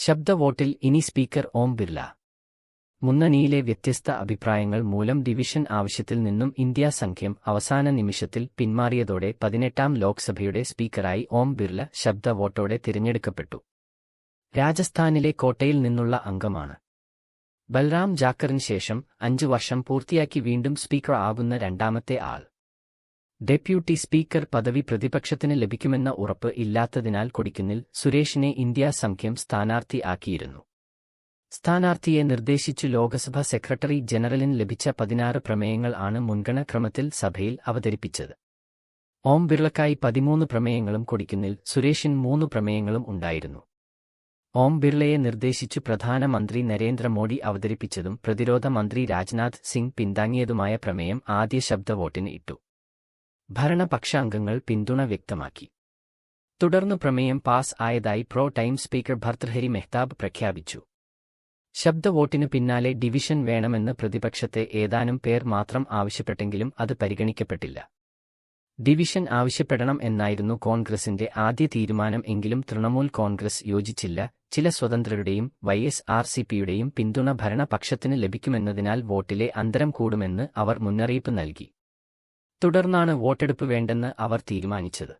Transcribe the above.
ശബ്ദവോട്ടിൽ ഇനി സ്പീക്കർ ഓം ബിർല. മുന്നണിയിലെ വ്യത്യസ്ത അഭിപ്രായങ്ങൾ മൂലം ഡിവിഷൻ ആവശ്യത്തിൽ നിന്നും ഇന്ത്യാ സഖ്യം അവസാന നിമിഷത്തിൽ പിന്മാറിയതോടെ 18ാം ലോക്സഭയുടെ സ്പീക്കറായി ഓം ബിർല ശബ്ദവോട്ടോടെ തിരഞ്ഞെടുക്കപ്പെട്ടു. രാജസ്ഥാനിലെ കോട്ടയിൽ നിന്നുള്ള അംഗമാണ്. ബൽറാം ജാക്കറിന് ശേഷം 5 വർഷം പൂർത്തിയാക്കി വീണ്ടും സ്പീക്കർ ആകുന്ന രണ്ടാമത്തെ ആൾ. ഡെപ്യൂട്ടി സ്പീക്കർ പദവി പ്രതിപക്ഷത്തിന് ലഭിക്കുമെന്ന ഉറപ്പ് ഇല്ലാത്തതിനാൽ കൊടിക്കുന്നിൽ സുരേഷിനെ ഇന്ത്യാ സഖ്യം സ്ഥാനാർത്ഥി ആക്കിയിരുന്നു. സ്ഥാനാർത്ഥിയെ നിർദ്ദേശിച്ചു ലോക്സഭ സെക്രട്ടറി ജനറലിന് ലഭിച്ച 16 പ്രമേയങ്ങൾ ആണ് മുൻഗണനാ ക്രമത്തിൽ സഭയിൽ അവതരിപ്പിച്ചത്. ഓം ബിർളക്കായി 13 പ്രമേയങ്ങളും കൊടിക്കുന്നിൽ സുരേഷിന് 3 പ്രമേയങ്ങളും ഉണ്ടായിരുന്നു. ഓം ബിർളയെ നിർദ്ദേശിച്ചു പ്രധാനമന്ത്രി നരേന്ദ്രമോദി അവതരിപ്പിച്ചതും പ്രതിരോധ മന്ത്രി രാജ്നാഥ് സിംഗ് പിന്താങ്ങിയതുമായ പ്രമേയം ആദ്യ ശബ്ദവോട്ടിന് ഇട്ടു. ഭരണപക്ഷാംഗങ്ങൾ പിന്തുണ വ്യക്തമാക്കി. തുടർന്ന് പ്രമേയം പാസ് ആയതായി pro tem speaker Bhartruhari Mahtab പ്രഖ്യാപിച്ചു. ശബ്ദവോട്ടിനു പിന്നാലെ ഡിവിഷൻ വേണമെന്ന് പ്രതിപക്ഷത്തെ ഏതാനും പേർ മാത്രം ആവശ്യപ്പെട്ടെങ്കിലും അത് പരിഗണിക്കപ്പെട്ടില്ല. ഡിവിഷൻ ആവശ്യപ്പെടണം എന്നായിരുന്നു കോൺഗ്രസിന്റെ ആദ്യ തീരുമാനം. എങ്കിലും തൃണമൂൽ കോൺഗ്രസ് യോജിച്ചില്ല. ചില സ്വതന്ത്രരുടെയും YSRCPയുടെയും പിന്തുണ ഭരണപക്ഷത്തിന് ലഭിക്കുമെന്നതിനാൽ വോട്ടിലെ അന്തരം കൂടുമെന്ന് അവർ മുന്നറിയിപ്പ് നൽകി. തുടർന്നാണ് വോട്ടെടുപ്പ് വേണ്ടെന്ന് അവർ തീരുമാനിച്ചത്.